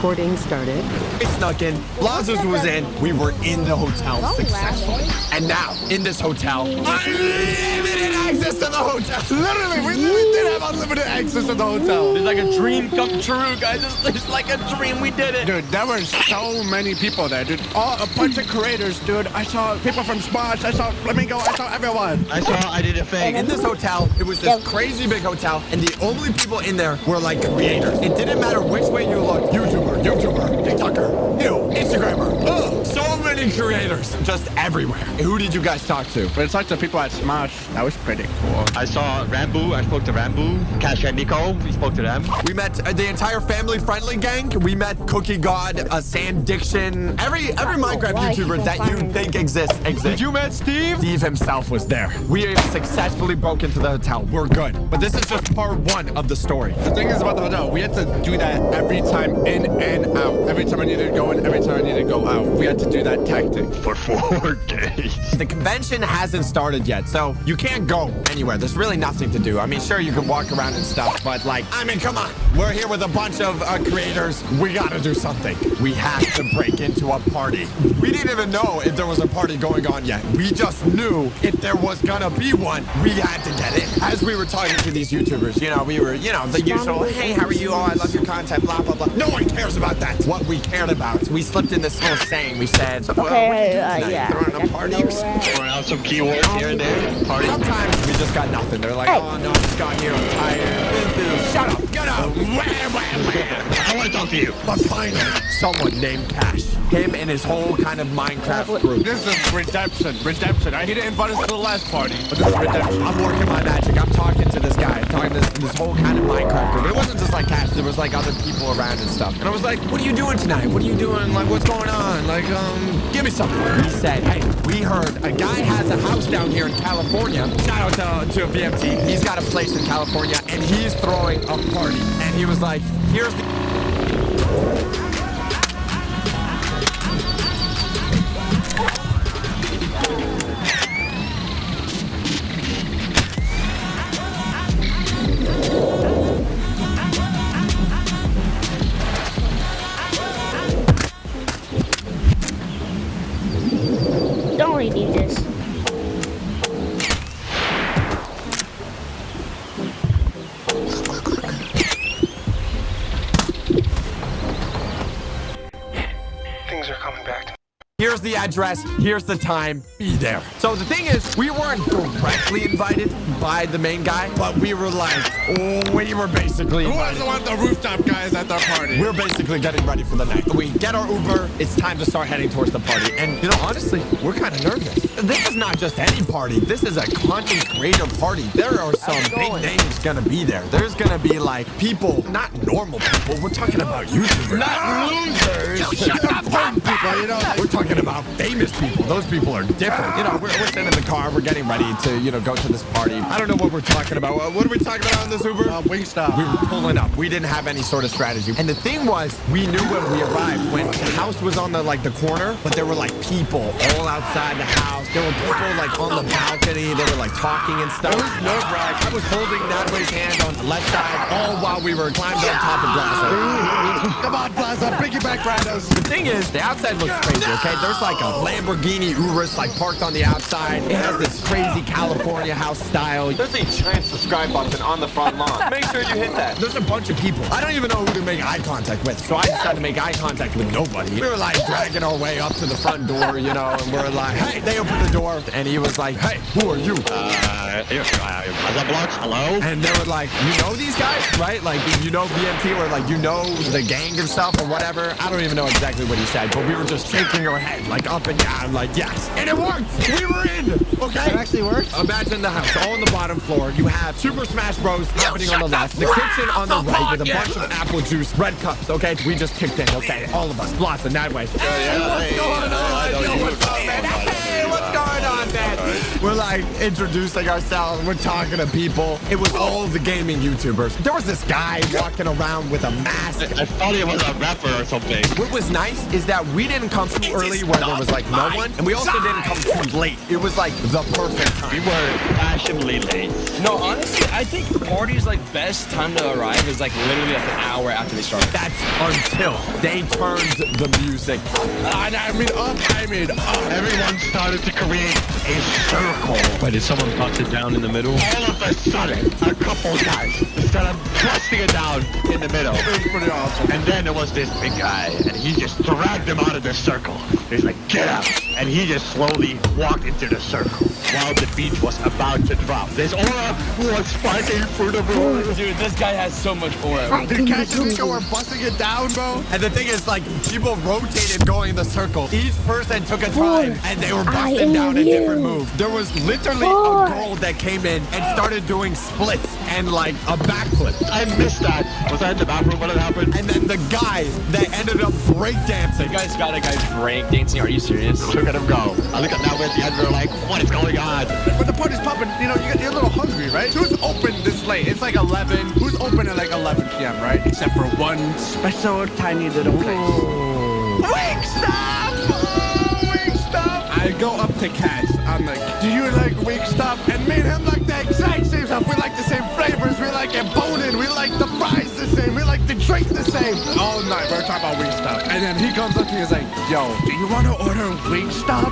Recording started. We snuck in. Blazers was in. We were in the hotel successfully. And now, in this hotel, unlimited access to the hotel. Literally, we did have unlimited access to the hotel. It's like a dream come true, guys. It's like a dream. We did it. Dude, there were so many people there, dude. A bunch of creators, dude. I saw people from Smosh. I saw Flamingo. I saw everyone. I did a thing. In this hotel, it was this crazy big hotel, and the only people in there were like creators. It didn't matter which way you looked. YouTuber, TikToker, Instagrammer. Oh, so many creators. Just everywhere. Who did you guys talk to? We talked to people at Smosh. That was pretty cool. I saw Rambo. I spoke to Rambo. Cash and Nico. We spoke to them. We met the entire family-friendly gang. We met Cookie God, Sand Diction, every Minecraft YouTuber that you think exists. Did you met Steve? Steve himself was there. We have successfully broke into the hotel. We're good. But this is just part one of the story. The thing is about the hotel, we had to do that every time in and out. Every time I needed to go in, every time I needed to go out. We had to do that tactic. For 4 days. The convention hasn't started yet, so you can't go anywhere. There's really nothing to do. I mean, sure, you can walk around and stuff, but like, I mean, come on. We're here with a bunch of creators. We gotta do something. We have to break into a party. We didn't even know if there was a party going on yet. We just knew if there was gonna be one, we had to get in. As we were talking to these YouTubers, we were, the usual, hey, how are you? Oh, I love your content, blah, blah, blah. No one cares about that. What we cared about, we slipped in this little saying. We said, so, what are you doing tonight? Yeah. Throwing a party or something? Throwing out some keywords here and there. Party. Sometimes we just got nothing. They're like, oh, no, I just got here. I'm tired. Shut up. Get up. I want to talk to you. But finally, someone named Cash. Him and his whole kind of Minecraft group. This is redemption. He didn't invite us to the last party, but this is redemption. I'm working my magic. I'm talking to this guy. I'm talking to this whole kind of Minecraft group. It wasn't just like Cash. There was like other people around and stuff. And I was like, what are you doing tonight? What are you doing? Like, what's going on? Like, give me something. He said, hey, we heard a guy has a house down here in California. Shout out to VMT. He's got a place in California, and he's throwing a party. And he was like, here's the... Don't redo this. Things are coming back to me. Here's the address. Here's the time. Be there. So the thing is, we weren't directly invited by the main guy, but we were like, we were basically Who doesn't want the rooftop guys at their party? We're basically getting ready for the night. We get our Uber. It's time to start heading towards the party. And, honestly, we're kind of nervous. This is not just any party. This is a content creator party. There are some big names going to be there. There's going to be, like, people, not normal people. We're talking about YouTubers. Not losers. Shut up, people, We're talking about famous people. Those people are different. We're sitting in the car. We're getting ready to, go to this party. I don't know what we're talking about. What are we talking about in this Uber? Wingstop. We were pulling up. We didn't have any sort of strategy. And the thing was, we knew when we arrived, when the house was on the corner, but there were like people all outside the house. There were people like on the balcony. They were like talking and stuff. It was nerve-wracking. I was holding Natalie's hand on the left side, all while we were climbing on top of Plaza. Come on, Plaza. Piggyback riders. The thing is, the outside looks crazy, okay? There's like a Lamborghini Urus like parked on the outside. It has this crazy California house style. There's a giant subscribe button on the front lawn. Make sure you hit that. There's a bunch of people. I don't even know who to make eye contact with, so I decided to make eye contact with nobody. We were like dragging our way up to the front door, and we're like, hey, they opened the door, and he was like, hey, who are you? Hello? And they were like, you know these guys, right? Like, VMT, or like, the gang or stuff or whatever. I don't even know exactly what he said, but we were just shaking our head, like up and down, like, yes. And it worked. We were in, okay? It actually worked? Imagine the house, all on the bottom floor. You have Super Smash Bros. Happening on the left, the kitchen on the right with a bunch of apple juice, red cups, okay? We just kicked in, okay? All of us, lots of that way. Hey, what's going on? Yo, what's up, man? Hey, what's going on, man? We're like introducing ourselves. We're talking to people. It was all the gaming YouTubers. There was this guy walking around with a mask. I thought he was a rapper or something. What was nice is that we didn't come too early where there was like no one, and we also didn't come too late. It was like the perfect We time. were fashionably late. No, honestly, I think the party's like best time to arrive is like literally like an hour after they start. That's until they turned the music. I mean up. Everyone started to create a circle. Wait, did someone bust it down in the middle? All of a sudden, a couple guys started busting it down in the middle. It was pretty awesome. And then there was this big guy, and he just dragged him out of the circle. He's like, get out. And he just slowly walked into the circle while the beat was about to drop. This aura was fighting through the room. Dude, this guy has so much aura. I Dude, can Cash and do Nico were this. busting it down, bro. And the thing is, like, people rotated going in the circle. Each person took a time, and they were busting down a different move. There was literally a girl that came in and started doing splits and, like, a backflip. I missed that. Was I in the bathroom when it happened? And then the guy that ended up breakdancing. You guys got a guy break dancing. Are you serious? Look at him go. I look at now we're at the end, we're like, what is going on? When the party's popping, you know, you're a little hungry, right? Who's open this late? It's like 11. Who's open at like 11 p.m., right? Except for one special tiny little place. Wingstop! Oh, Wingstop! I go up to Cash. I'm like, do you like Wingstop? And me and him like the exact same stuff. We like the same flavors. We like it bone-in. We like the fries the same. We like the drinks the same. All night, we're talking about Wingstop. And then he comes up to me and is like, yo, do you want to order Wingstop?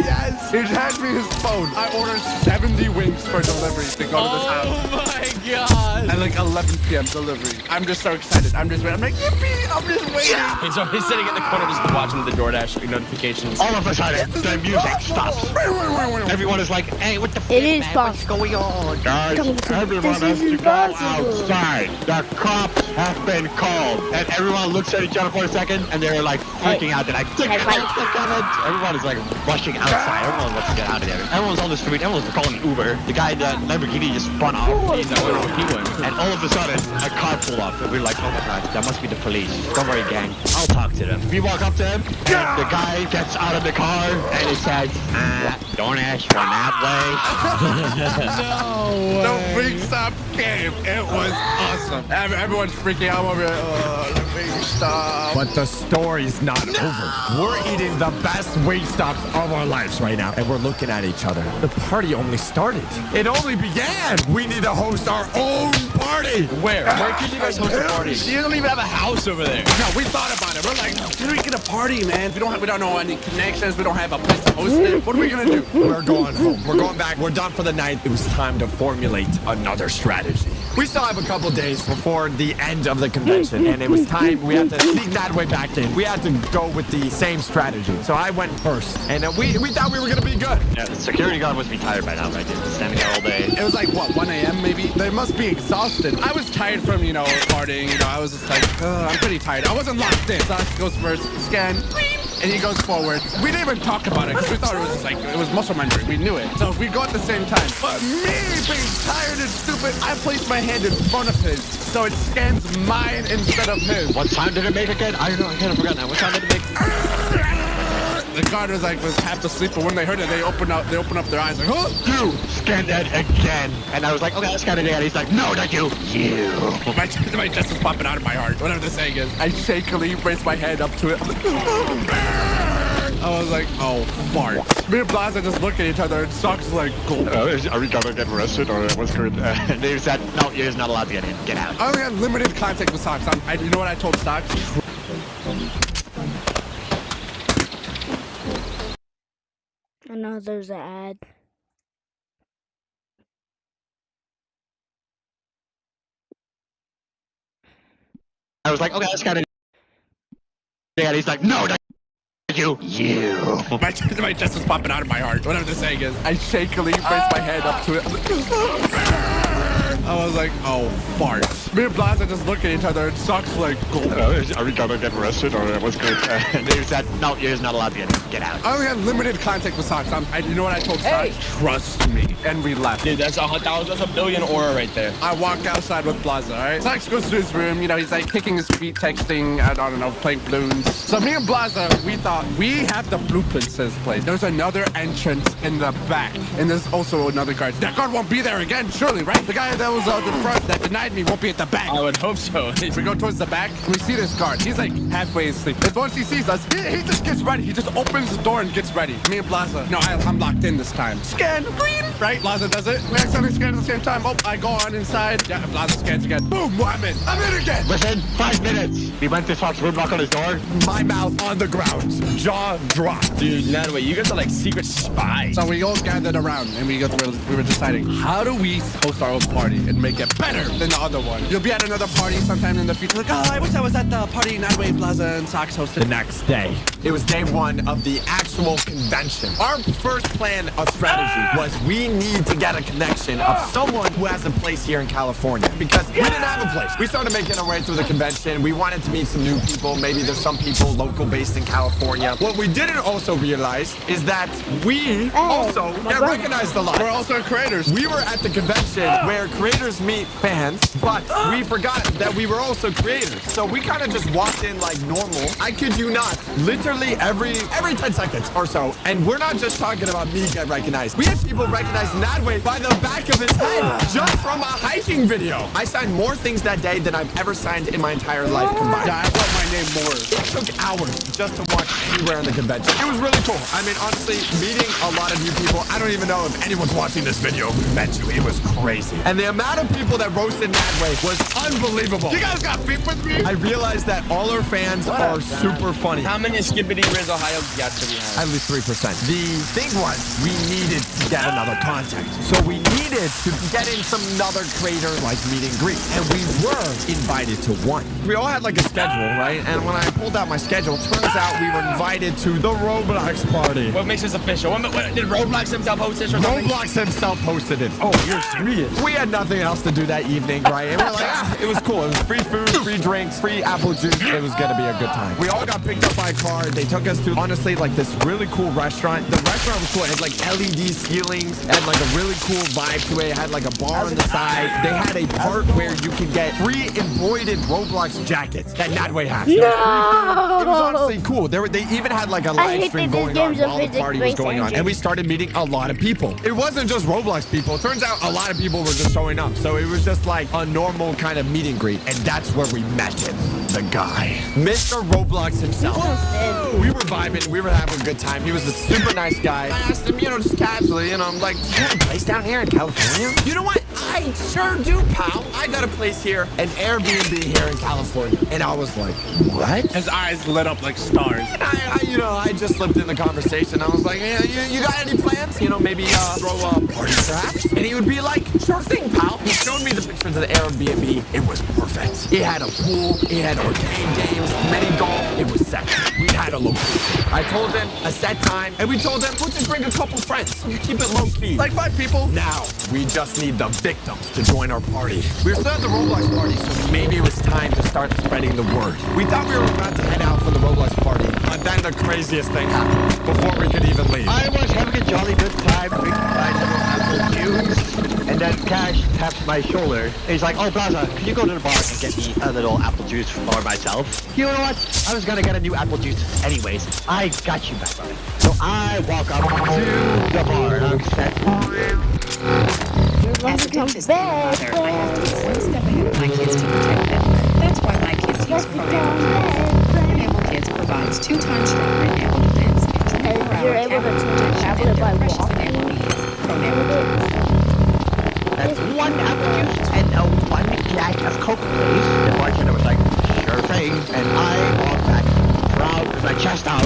Yes. He hands me his phone. I ordered 70 wings for delivery to go to this house. Oh my god. At like 11 p.m. delivery. I'm just so excited. I'm just waiting. I'm like, yippee! I'm just waiting. He's sitting in the corner just watching the DoorDash notifications. All of a sudden, the music stops. Everyone is like, hey, what the fuck, It is man? What's possible. going on? Guys, This everyone is has to go impossible. outside. The cops have been called. And everyone looks at each other for a second, and they're like freaking out. They're like, the Hey, cops are coming. Everyone is like rushing outside. Everyone wants to get out of there. Everyone's on the street. Everyone's calling Uber. The guy in the Lamborghini just spun off. He's not winning. He won. And all of a sudden, a car pulled up, and we're like, oh my god, that must be the police. Don't worry, gang. I'll talk to them. We walk up to him, and the guy gets out of the car, and he says, don't ask for that The Wingstop game. It was awesome. Everyone's freaking out over it. Oh, the Wingstop. But the story's not over. We're eating the best Wingstops of our lives right now, and we're looking at each other. The party only started. It only began. We need to host our own party. Where could you guys host a party? You don't even have a house over there. No, we thought about it. We're like, how do we get a party, man? We don't know any connections. We don't have a place to host it. What are we gonna do? We're going home. We're going back. We're done for the night. It was time to formulate another strategy. We still have a couple days before the end of the convention, and it was time. We had to sneak that way back in. We had to go with the same strategy. So I went first, and we thought we were gonna be good. Yeah, the security guard must be tired by now, right? Standing there all day. It was like, what, 1 a.m. maybe? They must be exhausted. I was tired from, you know, partying. You know, I was just like, I'm pretty tired. I wasn't locked in. Socks goes first, scan, and he goes forward. We didn't even talk about it because we thought it was just like, it was muscle memory. We knew it. So we go at the same time. But me being tired and stupid, I placed my hand in front of his. So it scans mine instead of his. What time did it make again? I don't know. I kind of forgot now. What time did it make? The guard was half asleep, but when they heard it, they opened up their eyes like, huh? You scanned it again. And I was like, okay, let's scan it again. He's like, no, not you. You. My chest was popping out of my heart. Whatever the saying is. I shakily raised my hand up to it. I was like, oh, fart. Me and Blaza just look at each other and Socks is like, cool. Are we gonna get arrested or what's good? And they said, no, you're just not allowed to get in. Get out. I only had limited contact with Socks. You know what I told Socks? I know there's an ad. I was like, okay, let's scan it again. He's like, no, not you. You. My chest is popping out of my heart. Whatever the saying is. I shakily raised my hand up to it. I was like, oh, fart. Me and Blaza just look at each other and Socks like, go. Are we gonna get arrested or what's going to And they said, no, you're not allowed to get out. I only had limited contact with Socks. You know what I told Socks? Trust me. And we left. Dude, that's a billion aura right there. I walk outside with Blaza, all right? Socks goes to his room, you know, he's like kicking his feet, texting, I don't know, playing balloons. So me and Blaza, we thought, we have the blueprints to this place. There's another entrance in the back, and there's also another guard. That guard won't be there again, surely, right? The guy that was out the front that denied me won't be at the back. I would hope so. We go towards the back, and we see this guard. He's like halfway asleep. And once he sees us, he just gets ready. He just opens the door and gets ready. Me and Blaza, no, I'm locked in this time. Scan, green, right? Blaza does it. We accidentally scan at the same time. Oh, I go on inside. Yeah, Blaza scans again. Boom, I'm in. I'm in again. Within 5 minutes, we went to Fox Room, knock on his door. My mouth on the ground, jaw dropped. Dude, Nadway, you guys are like secret spies. So we all gathered around, and we were deciding, how do we host our own party and make it better than the other one? You'll be at another party sometime in the future. Like, oh, I wish I was at the party Nightwave Plaza and Socks hosted. The next day, it was day one of the actual convention. Our first plan of strategy was we need to get a connection of someone who has a place here in California because we didn't have a place. We started making our way through the convention. We wanted to meet some new people. Maybe there's some people local based in California. What we didn't also realize is that we also get recognized a lot. We're also creators. We were at the convention where creators meet fans, but we forgot that we were also creators. So we kind of just walked in like normal. I kid you not, literally every 10 seconds or so. And we're not just talking about me get recognized. We had people recognize Nadway by the back of his head just from a hiking video. I signed more things that day than I've ever signed in my entire life combined. Yeah, I want my name more. It took hours just to walk anywhere in the convention. It was really cool. I mean, honestly, meeting a lot of you people, I don't even know if anyone's watching this video who met you. It was crazy. And the amount of people that roasted Nadway was unbelievable. You guys got beef with me? I realized that all our fans are super funny. How many Skippity Riz Ohio gets do we have? At least 3%. The thing was, we needed to get another contact. So we needed to get in some other creator like meet and greet. And we were invited to one. We all had like a schedule, right? And when I pulled out my schedule, turns out we were invited to the Roblox party. What makes this official? What, did Roblox himself host this or something? Roblox himself hosted it. Oh, you're serious? We had nothing else to do that evening, right? And we're like, it was cool. It was free food, free drinks, free apple juice. It was gonna be a good time. We all got picked up by a car. They took us to, honestly, like this really cool restaurant. The restaurant was cool. It had like LED ceilings. It had like a really cool vibe to it. It had like a bar on the side. They had a part where you could get free embroidered Roblox jackets that Nadway has. It was honestly cool. They even had like a live stream going on while the party was going on. And we started meeting a lot of people. It wasn't just Roblox people. It turns out a lot of people were just showing up. So it was just like a normal kind of meet and greet. And that's where we met him. The guy. Mr. Roblox himself. We were vibing. We were having a good time. He was a super nice guy. I asked him, just casually, I'm like, do you have a place down here in California? You know what? I sure do, pal. I got a place here, an Airbnb here in California. And I was like, what? His eyes lit up like stars. And I just slipped in the conversation. I was like, yeah, you got any plans? Maybe throw a party perhaps? And he would be like, sure thing, pal. He showed me the pictures of the Airbnb. It was perfect. It had a pool. It had arcade games, mini golf. It was set. We had a location. I told him a set time, and we told him we'll just bring a couple friends. Keep it low key. Like 5 people. Now, we just need the victims to join our party. We were still at the Roblox party, so maybe it was time to start spreading the word. We thought we were about to head out for the Roblox party, but then the craziest thing happened before we could even leave. I was having a jolly good time drinking my little apple juice, and then Cash taps my shoulder. And he's like, oh, Plaza, can you go to the bar and get me a little apple juice for myself? You know what? I was gonna get a new apple juice anyways. I got you back on it. So I walk up to the bar and I'm set. As a consistent mother, I have to be one step ahead of my kids to protect them. That's why my kids use Pronable Kids. Pronable Kids provides 2 times stronger enable defense and 24-hour you're able to change your tablet by walking. Pronable Kids. That's 1 apple juice and 1 jack of Coke, please. The bartender was like, sure thing. And I walked back proud with my chest out.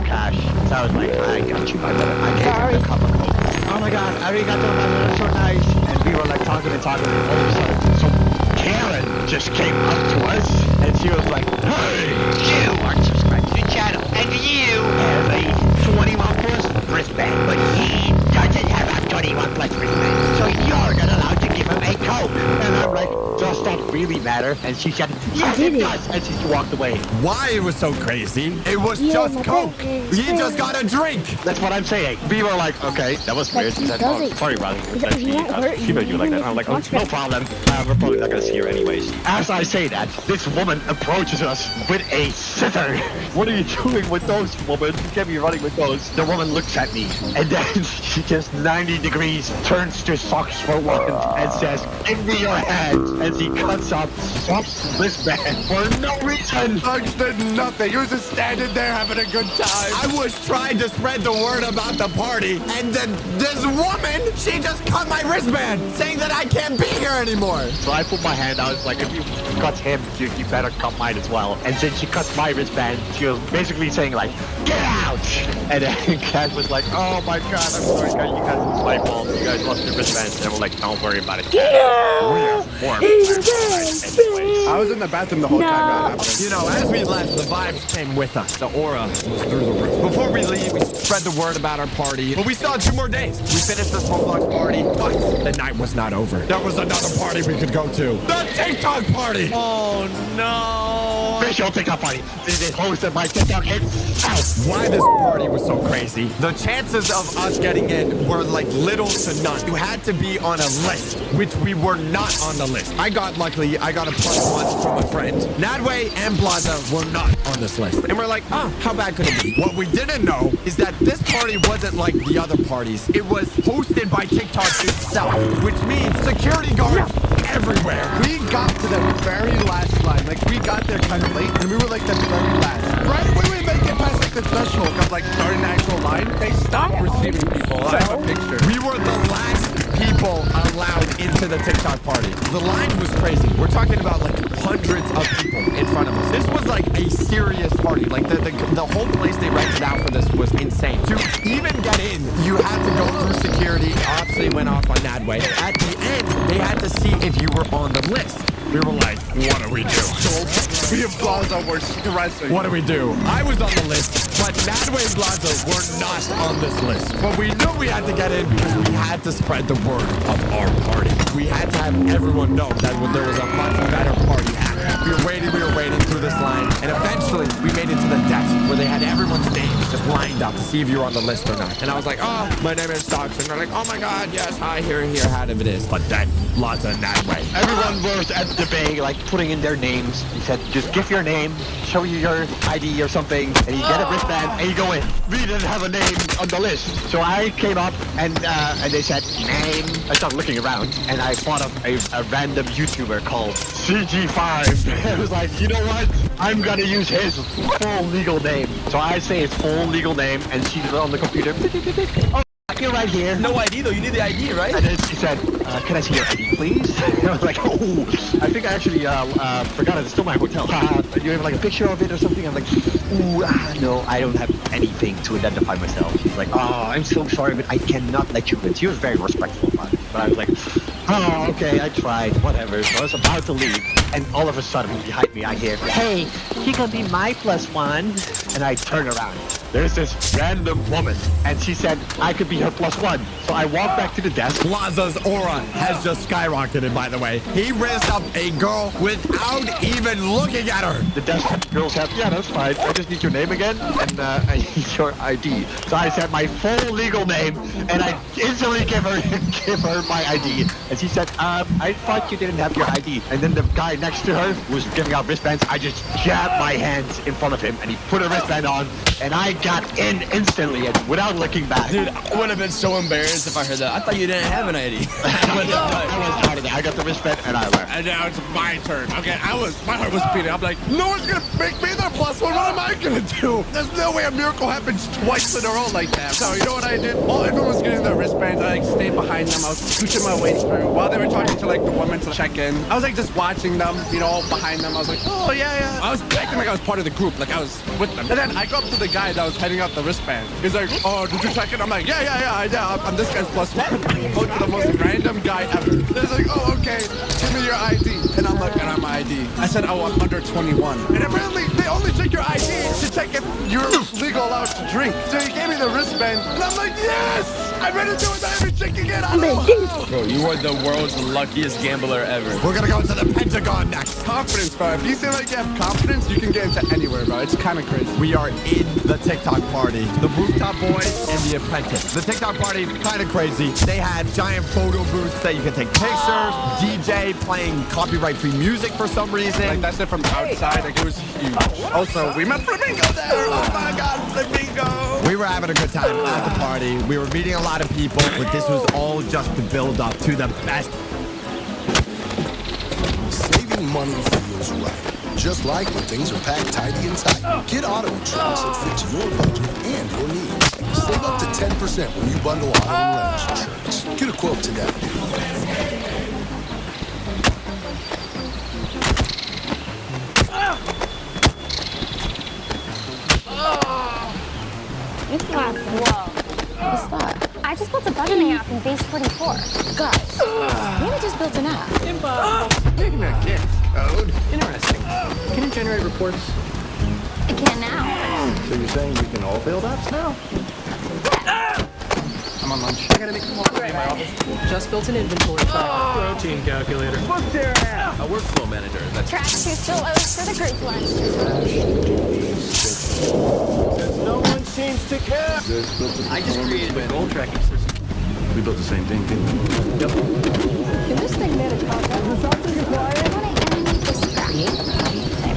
Cash. So I was like, I got you, my brother. I gave him a cup of Coke. Oh my God, arigato, that's so nice. And we were like talking and talking, and all of a sudden, so Karen just came up to us, and she was like, hey, you aren't subscribed to the channel, and you have a 21 plus wristband, but he doesn't have a 21 plus wristband, so you're not allowed to give him a Coke. her, and she said, yes, did it it. does, and she walked away. Why it was so crazy? It was Yeah, just my Coke. birthday is He just free. got a drink. That's what I'm saying. We were like, okay, that was weird. She said, does oh, it. sorry, Riley. He That won't hurt she you. made you like that. I'm like, oh, Watch no that. problem. We're probably not gonna see her anyways. As I say that, this woman approaches us with a scissor. What are you doing with those, woman? You can't be running with those. The woman looks at me, and then she just 90 degrees turns to Socks for one and says, give me your hands. And she cuts up Socks' wristband for no reason. Suggs did nothing. He was just standing there having a good time. I was trying to spread the word about the party, and then this woman, she just cut my wristband, saying that I can't be here anymore. So I put my hand out, like, if you cut him, you better cut mine as well. And then she cuts my wristband. She was basically saying, like, get out! And then Kat was like, oh my god, I'm sorry, guys, you guys, it's my fault. You guys lost your wristbands. And we're like, don't worry about it. We're more anyways. I was in the bathroom the whole time that happened. You know, as we left, the vibes came with us. The aura was through the roof. Before we leave, we spread the word about our party. But we still had 2 more days. We finished the Roblox party, but the night was not over. There was another party we could go to. The TikTok party! Oh no! Official TikTok party. This is hosted by TikTok itself. Why this party was so crazy? The chances of us getting in were like little to none. You had to be on a list, which we were not on the list. Luckily, I got a +1 from a friend. Nadway and Blaza were not on this list. And we're like, oh, how bad could it be? What we didn't know is that this party wasn't like the other parties. It was hosted by TikTok itself, which means security guards everywhere. We got to the very last line. Like, we got there kind of late, and we were like the very last. Right when we make it past like the threshold of like starting the actual line, they stopped receiving people. I have a picture. We were the last people allowed into the TikTok party. The line was crazy. We're talking about like hundreds of people in front of us. This was like a serious party. Like the whole place they rented out for this was insane. To even get in, you had to go through security. Obviously went off on Nadway. At the end, they had to see if you were on the list. We were like, what do we do? We and Plaza were stressing. What do we do? I was on the list, but Nadway and Blaza were not on this list. But we knew we had to get in because we had to spread the word of our party. We had to have everyone know that there was a much better party happening. We were waiting through this line, and eventually we made it to the desk where they had everyone's names just lined up to see if you were on the list or not. And I was like, oh, my name is Stocks. And they're like, oh my God, yes, hi, here, how it is. But then, Blaza and Nadway. Everyone was at the bay, like, putting in their names. He said, just give your name, show you your ID or something, and you get a wristband, and you go in. We didn't have a name on the list. So I came up, and they said, name. I started looking around, and I thought of a random YouTuber called CG5. I was like, you know what? I'm gonna use his full legal name. So I say his full legal name, and she's on the computer. Oh, you're right here. No ID though. You need the ID, right? And then she said, can I see your ID, please? I was like, oh, I think I actually forgot it. It's still my hotel. Do you have like a picture of it or something? I'm like, ooh, no, I don't have anything to identify myself. She's like, oh, I'm so sorry, but I cannot let you in. She was very respectful about it. But I was like, oh, okay, I tried, whatever. So I was about to leave, and all of a sudden, behind me, I hear, hey, you gonna be my +1? And I turn around. There's this random woman, and she said I could be her +1. So I walked back to the desk. Blaza's aura has just skyrocketed, by the way. He raised up a girl without even looking at her. The desk girl said, yeah, that's fine. I just need your name again, and I need your ID. So I said my full legal name, and I instantly give her my ID. And she said, I thought you didn't have your ID. And then the guy next to her who was giving out wristbands, I just jabbed my hands in front of him, and he put a wristband on, and I got in instantly and without looking back. Dude, I would have been so embarrassed if I heard that. I thought you didn't have an ID. I was out of there. I got the wristband, and I left. And now it's my turn. Okay, my heart was beating. I'm like, no one's gonna make me their +1. What am I gonna do? There's no way a miracle happens twice in a row like that. So you know what I did? While everyone was getting their wristbands, I like stayed behind them. I was pushing my way through. While they were talking to like the women to check in, I was like just watching them, you know, behind them. I was like, oh yeah. I was acting like I was part of the group, like I was with them. And then I go up to the guy that was handing out the wristband. He's like, oh, did you check it? I'm like, yeah. I'm this guy's +1. Go to the most random guy ever. He's like, oh, okay, give me your ID. And I'm looking at my ID. I said, oh, I'm under 21. And apparently they only check your ID to check check if you're legal allowed to drink. So he gave me the wristband, and I'm like, yes! I'm ready to do it every chick you get. Bro, you are the world's luckiest gambler ever. We're gonna go to the Pentagon next. Confidence, bro. If you feel like you have confidence, you can get into anywhere, bro. It's kind of crazy. We are in the TikTok party. The Rooftop Boys and the Apprentice. The TikTok party, kind of crazy. They had giant photo booths that you can take pictures. DJ playing copyright-free music for some reason. Like, that's it from the outside. Like, it was huge. Also, we met Flamingo there. Oh, my God, Flamingo. We were having a good time at the party. We were meeting a lot of people, but this was all just to build up to the best. Saving money feels right. Just like when things are packed tidy and tight. Get auto insurance that fits your budget and your needs. Save up to 10% when you bundle auto and renter's insurance. Get a quote today. Whoa. What's that? I just built a budgeting app in Base 44. Guys, Nina just built an app. Making a kid code. Interesting. Can it generate reports? I can now. So you're saying we can all build apps now? I'm on lunch. I gotta make some more in my office. Just built an inventory tracker. Protein calculator. What's there now? A workflow manager. That's Track 2 still owes for the group lunch. No one seems to care. I just created a goal tracking system. We built the same thing, didn't we? Yep. Can this thing manage contact? I want to animate this scrap.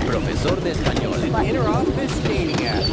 Profesor de español. Inner office dating app.